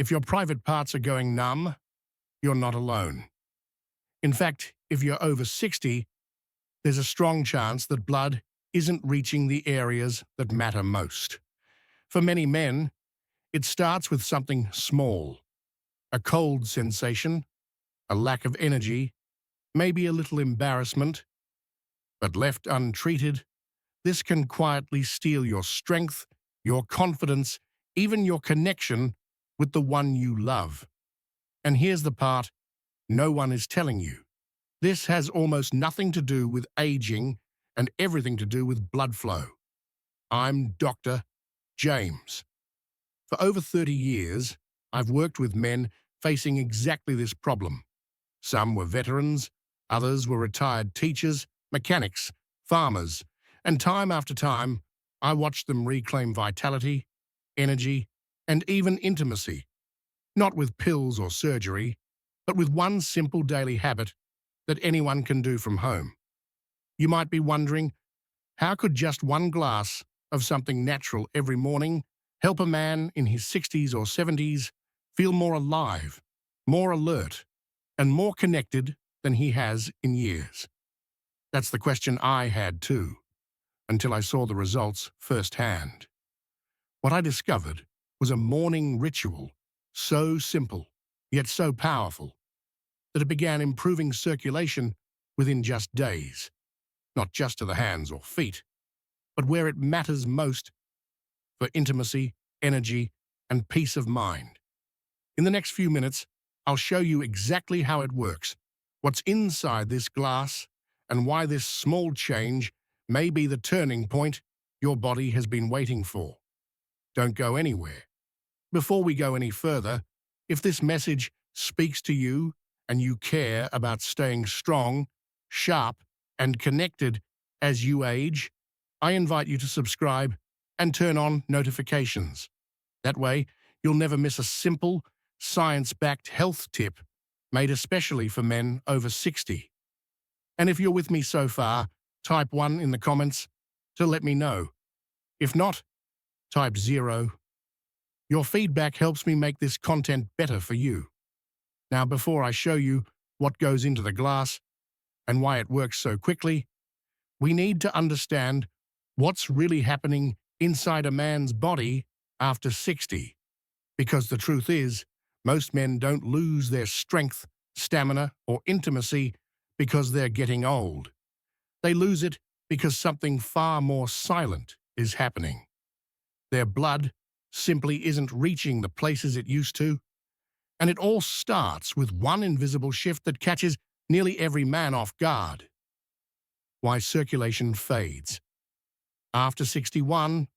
If your private parts are going numb, you're not alone. In fact, if you're over 60, there's a strong chance that blood isn't reaching the areas that matter most. For many men, it starts with something small, a cold sensation, a lack of energy, maybe a little embarrassment, but left untreated, this can quietly steal your strength, your confidence, even your connection with the one you love. And here's the part no one is telling you. This has almost nothing to do with aging and everything to do with blood flow. I'm Dr. James. For over 30 years, I've worked with men facing exactly this problem. Some were veterans, others were retired teachers, mechanics, farmers, and time after time, I watched them reclaim vitality, energy, and even intimacy, not with pills or surgery, but with one simple daily habit that anyone can do from home. You might be wondering, how could just one glass of something natural every morning help a man in his 60s or 70s feel more alive, more alert, and more connected than he has in years? That's the question I had too, until I saw the results firsthand. What I discovered was a morning ritual so simple, yet so powerful, that it began improving circulation within just days, not just to the hands or feet, but where it matters most, for intimacy, energy, and peace of mind. In the next few minutes, I'll show you exactly how it works, what's inside this glass, and why this small change may be the turning point your body has been waiting for. Don't go anywhere. Before we go any further, if this message speaks to you and you care about staying strong, sharp, and connected as you age, I invite you to subscribe and turn on notifications. That way, you'll never miss a simple, science-backed health tip made especially for men over 60. And if you're with me so far, type 1 in the comments to let me know. If not, type 0. Your feedback helps me make this content better for you. Now, before I show you what goes into the glass and why it works so quickly, we need to understand what's really happening inside a man's body after 60. Because the truth is, most men don't lose their strength, stamina, or intimacy because they're getting old. They lose it because something far more silent is happening. Their blood simply isn't reaching the places it used to, and it all starts with one invisible shift that catches nearly every man off guard. Why circulation fades. After 61,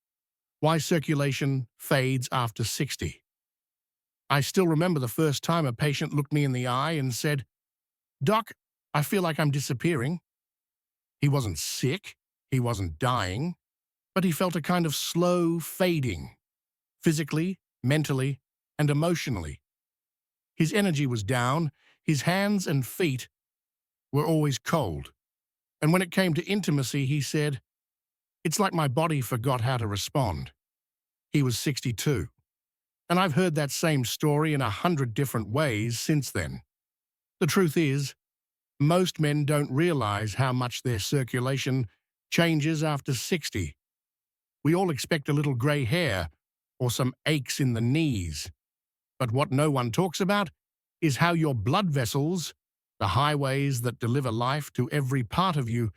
why circulation fades after 60. I still remember the first time a patient looked me in the eye and said, "Doc, I feel like I'm disappearing." He wasn't sick, he wasn't dying, but he felt a kind of slow fading, physically, mentally, and emotionally. His energy was down, his hands and feet were always cold. And when it came to intimacy, he said, "It's like my body forgot how to respond." He was 62. And I've heard that same story in 100 different ways since then. The truth is, most men don't realize how much their circulation changes after 60. We all expect a little gray hair or some aches in the knees. But what no one talks about is how your blood vessels, the highways that deliver life to every part of you,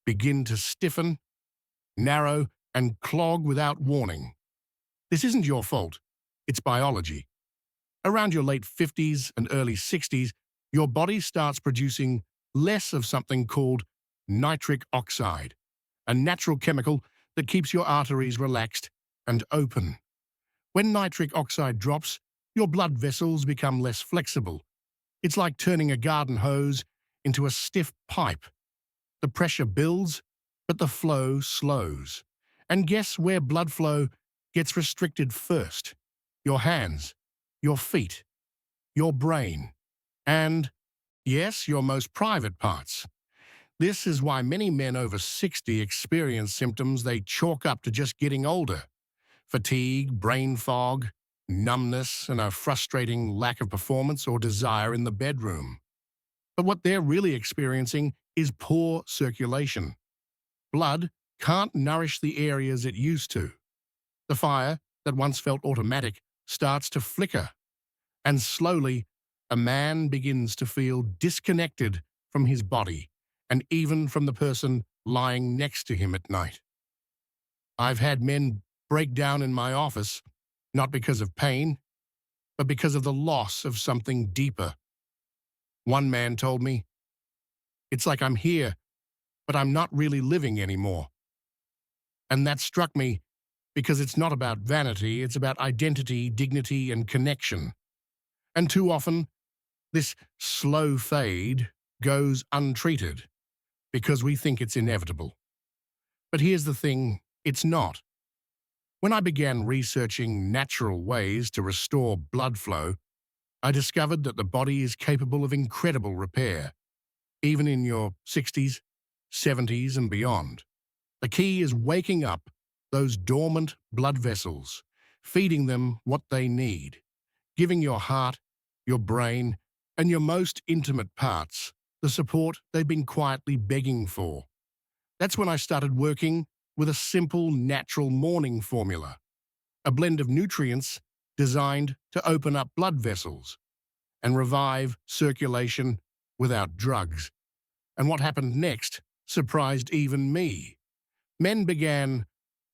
begin to stiffen, narrow, and clog without warning. This isn't your fault. It's biology. Around your late 50s and early 60s, your body starts producing less of something called nitric oxide, a natural chemical that keeps your arteries relaxed and open. When nitric oxide drops, your blood vessels become less flexible. It's like turning a garden hose into a stiff pipe. The pressure builds, but the flow slows. And guess where blood flow gets restricted first? Your hands, your feet, your brain, and, yes, your most private parts. This is why many men over 60 experience symptoms they chalk up to just getting older. Fatigue, brain fog, numbness, and a frustrating lack of performance or desire in the bedroom. But what they're really experiencing is poor circulation. Blood can't nourish the areas it used to. The fire that once felt automatic starts to flicker, and slowly, a man begins to feel disconnected from his body and even from the person lying next to him at night. I've had men break down in my office, not because of pain, but because of the loss of something deeper. One man told me, "It's like I'm here, but I'm not really living anymore." And that struck me because it's not about vanity, it's about identity, dignity, and connection. And too often, this slow fade goes untreated because we think it's inevitable. But here's the thing, it's not. When I began researching natural ways to restore blood flow, I discovered that the body is capable of incredible repair, even in your 60s, 70s, and beyond. The key is waking up those dormant blood vessels, feeding them what they need, giving your heart, your brain, and your most intimate parts the support they've been quietly begging for. That's when I started working with a simple natural morning formula, a blend of nutrients designed to open up blood vessels and revive circulation without drugs. And what happened next surprised even me. Men began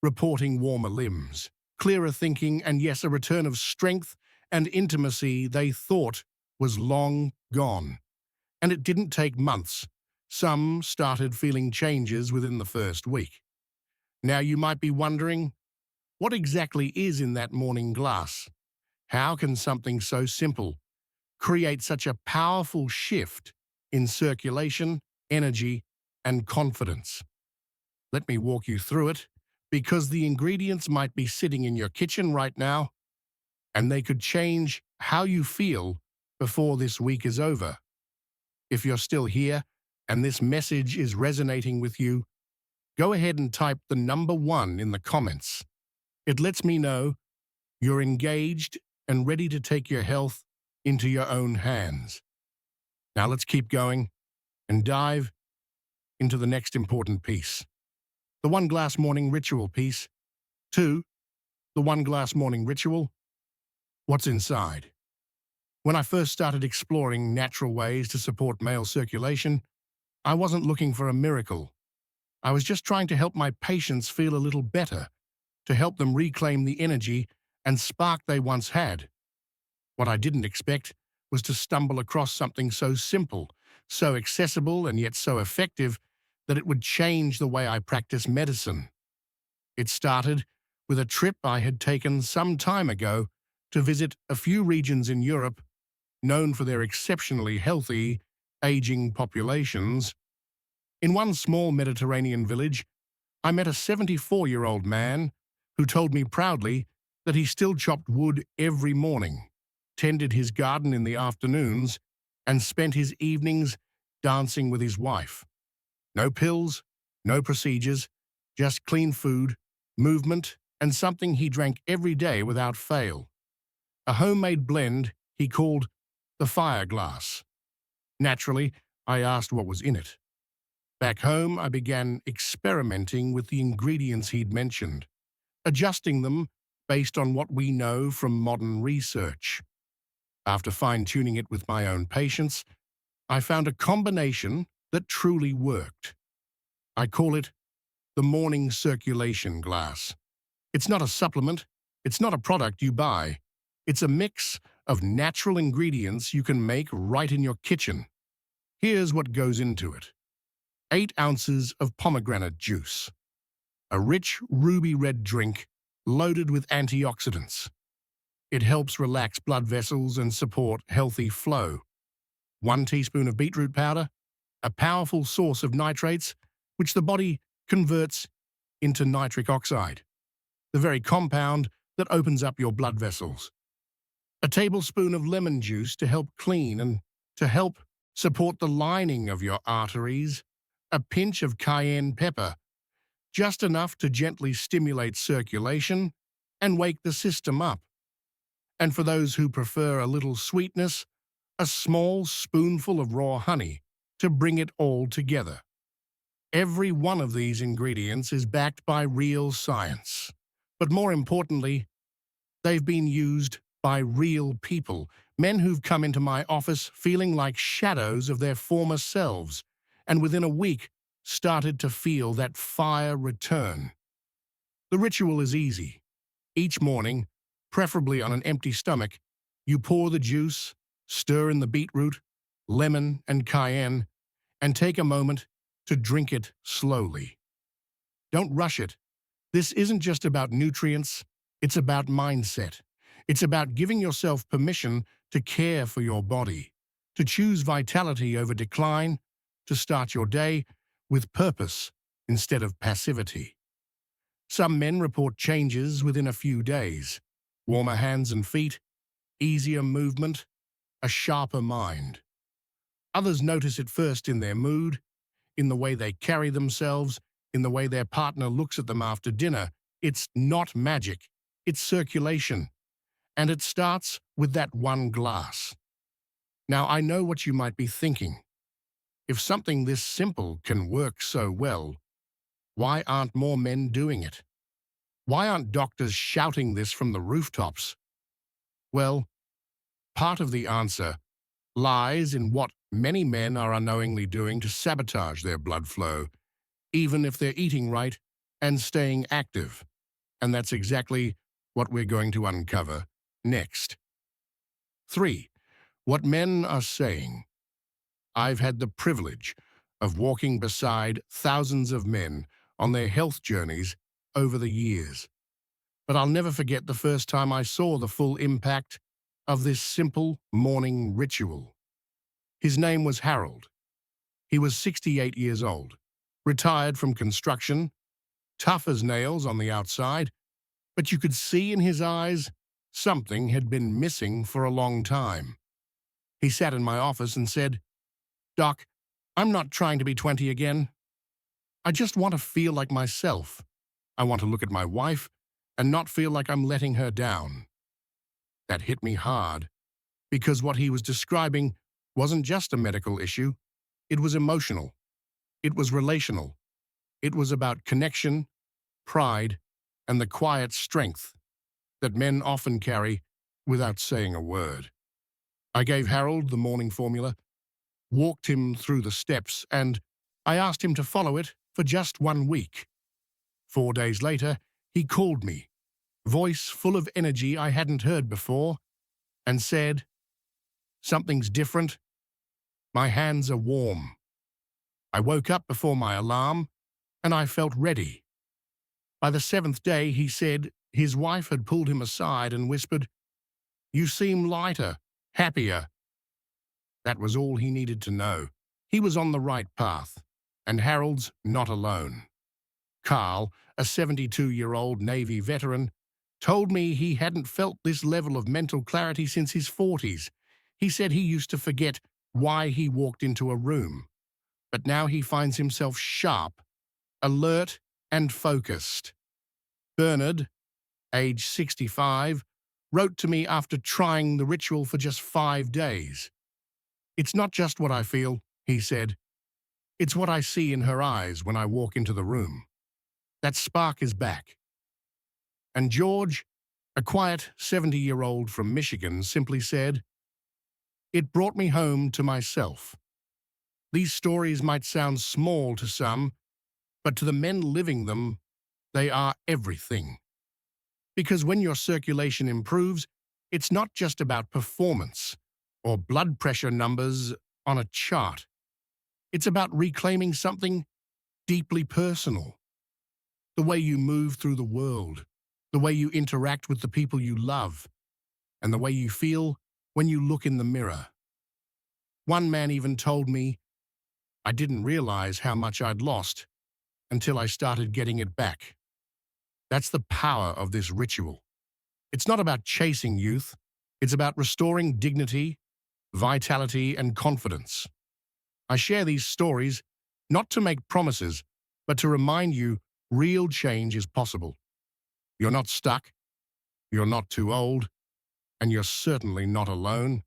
reporting warmer limbs, clearer thinking, and yes, a return of strength and intimacy they thought was long gone. And it didn't take months. Some started feeling changes within the first week. Now you might be wondering, what exactly is in that morning glass? How can something so simple create such a powerful shift in circulation, energy, and confidence? Let me walk you through it, because the ingredients might be sitting in your kitchen right now, and they could change how you feel before this week is over. If you're still here and this message is resonating with you, go ahead and type the number 1 in the comments. It lets me know you're engaged and ready to take your health into your own hands. Now let's keep going and dive into the next important piece. The 1 glass morning ritual piece. 2. The 1 glass morning ritual. What's inside? When I first started exploring natural ways to support male circulation, I wasn't looking for a miracle. I was just trying to help my patients feel a little better, to help them reclaim the energy and spark they once had. What I didn't expect was to stumble across something so simple, so accessible, and yet so effective that it would change the way I practice medicine. It started with a trip I had taken some time ago to visit a few regions in Europe known for their exceptionally healthy, aging populations. In one small Mediterranean village, I met a 74-year-old man who told me proudly that he still chopped wood every morning, tended his garden in the afternoons, and spent his evenings dancing with his wife. No pills, no procedures, just clean food, movement, and something he drank every day without fail. A homemade blend he called the Fire Glass. Naturally, I asked what was in it. Back home, I began experimenting with the ingredients he'd mentioned, adjusting them based on what we know from modern research. After fine-tuning it with my own patients, I found a combination that truly worked. I call it the Morning Circulation Glass. It's not a supplement, it's not a product you buy. It's a mix of natural ingredients you can make right in your kitchen. Here's what goes into it. 8 ounces of pomegranate juice. A rich ruby red drink loaded with antioxidants. It helps relax blood vessels and support healthy flow. 1 teaspoon of beetroot powder, a powerful source of nitrates, which the body converts into nitric oxide, the very compound that opens up your blood vessels. A tablespoon of lemon juice to help clean and to help support the lining of your arteries. A pinch of cayenne pepper, just enough to gently stimulate circulation and wake the system up. And for those who prefer a little sweetness, a small spoonful of raw honey to bring it all together. Every one of these ingredients is backed by real science. But more importantly, they've been used by real people, men who've come into my office feeling like shadows of their former selves, and within a week started to feel that fire return. The ritual is easy. Each morning, preferably on an empty stomach, you pour the juice, stir in the beetroot, lemon, and cayenne, and take a moment to drink it slowly. Don't rush it. This isn't just about nutrients, it's about mindset. It's about giving yourself permission to care for your body, to choose vitality over decline, to start your day with purpose instead of passivity. Some men report changes within a few days: warmer hands and feet, easier movement, a sharper mind. Others notice it first in their mood, in the way they carry themselves, in the way their partner looks at them after dinner. It's not magic, it's circulation. And it starts with that one glass. Now, I know what you might be thinking. If something this simple can work so well, why aren't more men doing it? Why aren't doctors shouting this from the rooftops? Well, part of the answer lies in what many men are unknowingly doing to sabotage their blood flow, even if they're eating right and staying active. And that's exactly what we're going to uncover next. 3. What men are saying. I've had the privilege of walking beside thousands of men on their health journeys over the years. But I'll never forget the first time I saw the full impact of this simple morning ritual. His name was Harold. He was 68 years old, retired from construction, tough as nails on the outside, but you could see in his eyes something had been missing for a long time. He sat in my office and said, "Doc, I'm not trying to be 20 again. I just want to feel like myself. I want to look at my wife and not feel like I'm letting her down." That hit me hard, because what he was describing wasn't just a medical issue. It was emotional. It was relational. It was about connection, pride, and the quiet strength that men often carry without saying a word. I gave Harold the morning formula, walked him through the steps, and I asked him to follow it for just 1 week. 4 days later, he called me, voice full of energy I hadn't heard before, and said, "Something's different. My hands are warm." I woke up before my alarm, and I felt ready. By the 7th day, he said his wife had pulled him aside and whispered, "You seem lighter, happier." That was all he needed to know. He was on the right path, and Harold's not alone. Carl, a 72-year-old Navy veteran, told me he hadn't felt this level of mental clarity since his 40s. He said he used to forget why he walked into a room, but now he finds himself sharp, alert, and focused. Bernard, age 65, wrote to me after trying the ritual for just 5 days. "It's not just what I feel," he said. "It's what I see in her eyes when I walk into the room. That spark is back." And George, a quiet 70-year-old from Michigan, simply said, "It brought me home to myself." These stories might sound small to some, but to the men living them, they are everything. Because when your circulation improves, it's not just about performance or blood pressure numbers on a chart. It's about reclaiming something deeply personal. The way you move through the world, the way you interact with the people you love, and the way you feel when you look in the mirror. One man even told me, "I didn't realize how much I'd lost until I started getting it back." That's the power of this ritual. It's not about chasing youth. It's about restoring dignity, vitality, and confidence. I share these stories not to make promises, but to remind you real change is possible. You're not stuck. You're not too old. and you're certainly not alone.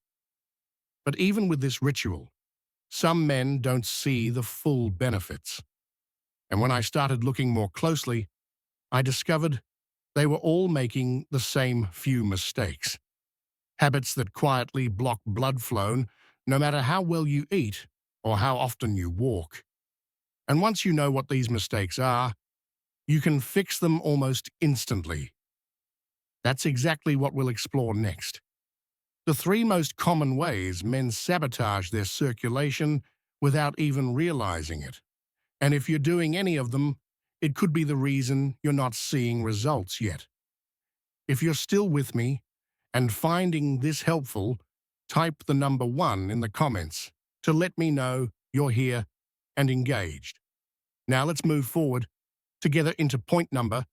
But even with this ritual, some men don't see the full benefits. And when I started looking more closely, I discovered they were all making the same few mistakes. Habits that quietly block blood flow no matter how well you eat or how often you walk. And once you know what these mistakes are, you can fix them almost instantly. That's exactly what we'll explore next. The three most common ways men sabotage their circulation without even realizing it. And if you're doing any of them, it could be the reason you're not seeing results yet. If you're still with me and finding this helpful, type the number 1 in the comments to let me know you're here and engaged. Now let's move forward together into point number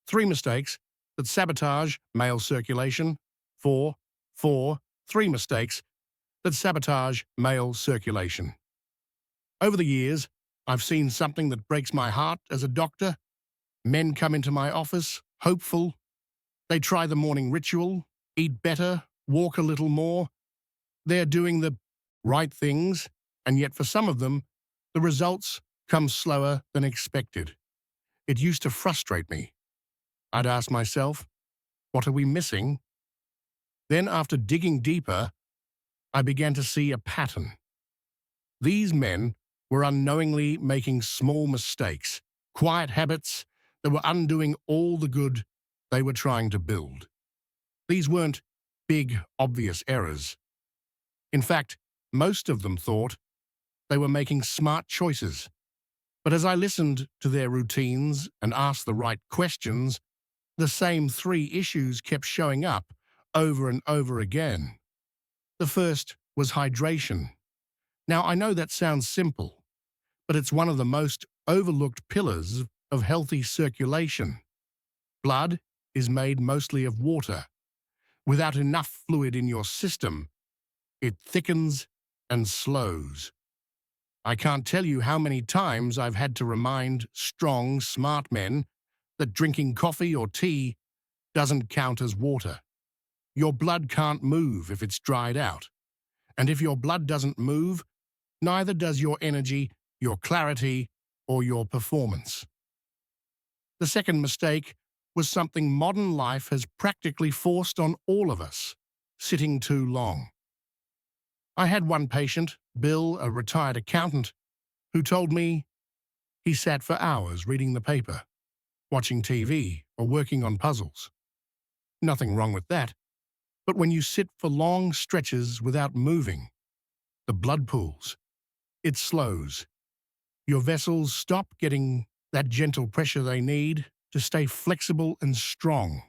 3 mistakes that sabotage male circulation. 4. 3 mistakes that sabotage male circulation. Over the years, I've seen something that breaks my heart as a doctor. Men come into my office, hopeful. They try the morning ritual, eat better, walk a little more. They're doing the right things, and yet for some of them, the results come slower than expected. It used to frustrate me. I'd ask myself, what are we missing? Then after digging deeper, I began to see a pattern. These men were unknowingly making small mistakes, quiet habits that were undoing all the good they were trying to build. These weren't big, obvious errors. In fact, most of them thought they were making smart choices. But as I listened to their routines and asked the right questions, the same 3 issues kept showing up over and over again. The first was hydration. Now, I know that sounds simple, but it's one of the most overlooked pillars of healthy circulation. Blood is made mostly of water. Without enough fluid in your system, it thickens and slows. I can't tell you how many times I've had to remind strong, smart men that drinking coffee or tea doesn't count as water. Your blood can't move if it's dried out. And if your blood doesn't move, neither does your energy, your clarity, or your performance. The second mistake was something modern life has practically forced on all of us: sitting too long. I had one patient, Bill, a retired accountant, who told me he sat for hours reading the paper, watching TV, or working on puzzles. Nothing wrong with that. But when you sit for long stretches without moving, the blood pools. It slows. Your vessels stop getting that gentle pressure they need to stay flexible and strong.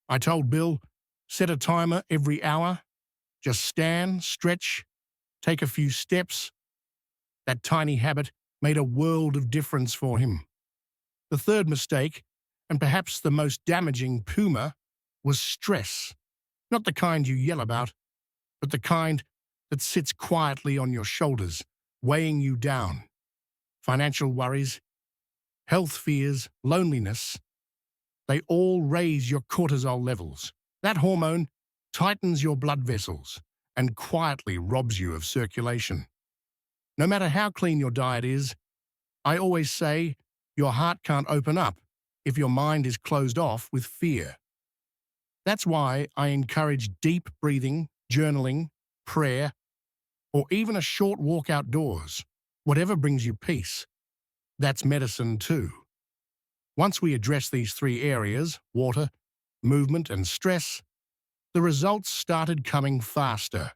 I told Bill, set a timer every hour. Just stand, stretch, take a few steps. That tiny habit made a world of difference for him. The third mistake, and perhaps the most damaging puma, was stress. Not the kind you yell about, but the kind that sits quietly on your shoulders, weighing you down. Financial worries, health fears, loneliness, they all raise your cortisol levels. That hormone tightens your blood vessels and quietly robs you of circulation. No matter how clean your diet is, I always say your heart can't open up if your mind is closed off with fear. That's why I encourage deep breathing, journaling, prayer, or even a short walk outdoors, whatever brings you peace. That's medicine too. Once we address these 3 areas, water, movement, and stress, the results started coming faster.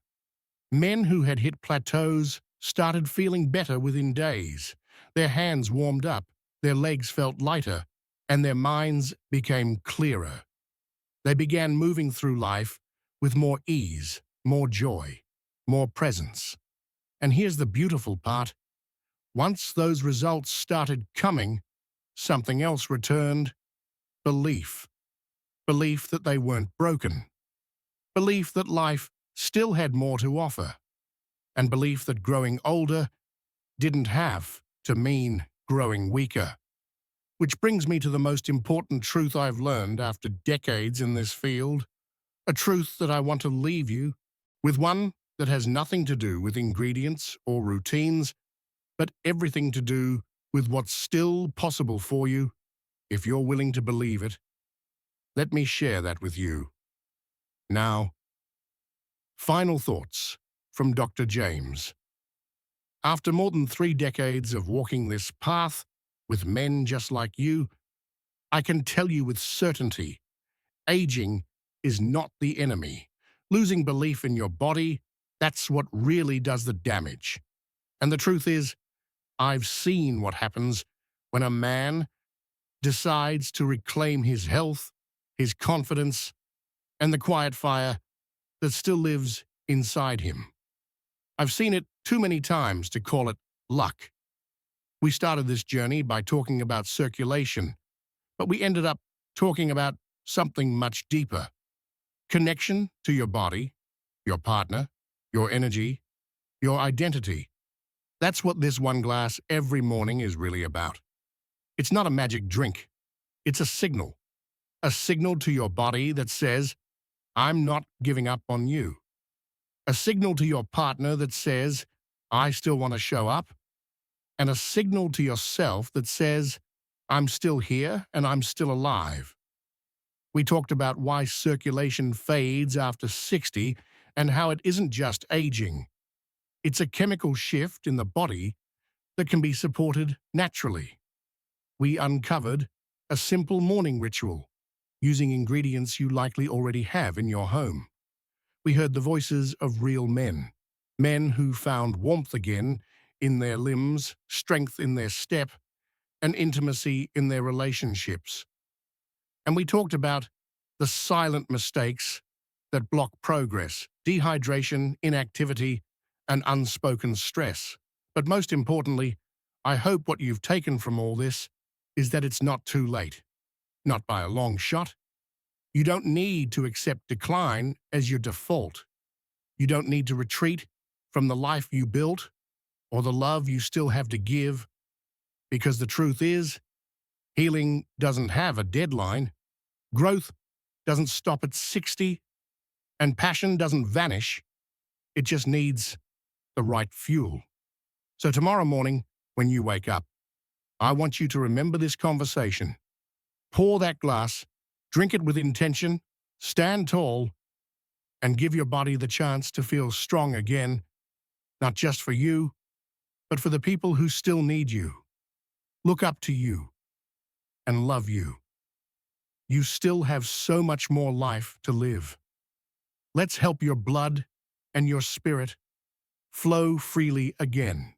Men who had hit plateaus started feeling better within days. Their hands warmed up, their legs felt lighter, and their minds became clearer. They began moving through life with more ease, more joy, more presence. And here's the beautiful part. Once those results started coming, something else returned: belief. Belief that they weren't broken. Belief that life still had more to offer. And belief that growing older didn't have to mean growing weaker. Which brings me to the most important truth I've learned after decades in this field. A truth that I want to leave you with, one that has nothing to do with ingredients or routines, but everything to do with what's still possible for you if you're willing to believe it. Let me share that with you. Now, final thoughts from Dr. James. After more than 3 decades of walking this path with men just like you, I can tell you with certainty, aging is not the enemy. Losing belief in your body, that's what really does the damage. And the truth is, I've seen what happens when a man decides to reclaim his health, his confidence, and the quiet fire that still lives inside him. I've seen it too many times to call it luck. We started this journey by talking about circulation, but we ended up talking about something much deeper. Connection to your body, your partner, your energy, your identity. That's what this one glass every morning is really about. It's not a magic drink. It's a signal to your body that says, I'm not giving up on you. A signal to your partner that says, I still want to show up. And a signal to yourself that says, I'm still here and I'm still alive. We talked about why circulation fades after 60 and how it isn't just aging. It's a chemical shift in the body that can be supported naturally. We uncovered a simple morning ritual using ingredients you likely already have in your home. We heard the voices of real men, men who found warmth again in their limbs, strength in their step, and intimacy in their relationships. And we talked about the silent mistakes that block progress, dehydration, inactivity, and unspoken stress. But most importantly, I hope what you've taken from all this is that it's not too late. Not by a long shot. You don't need to accept decline as your default. You don't need to retreat from the life you built or the love you still have to give, because the truth is, healing doesn't have a deadline. Growth doesn't stop at 60, and passion doesn't vanish. It just needs the right fuel. So tomorrow morning, when you wake up, I want you to remember this conversation. Pour that glass, drink it with intention, stand tall, and give your body the chance to feel strong again, not just for you, but for the people who still need you, look up to you, and love you. You still have so much more life to live. Let's help your blood and your spirit flow freely again.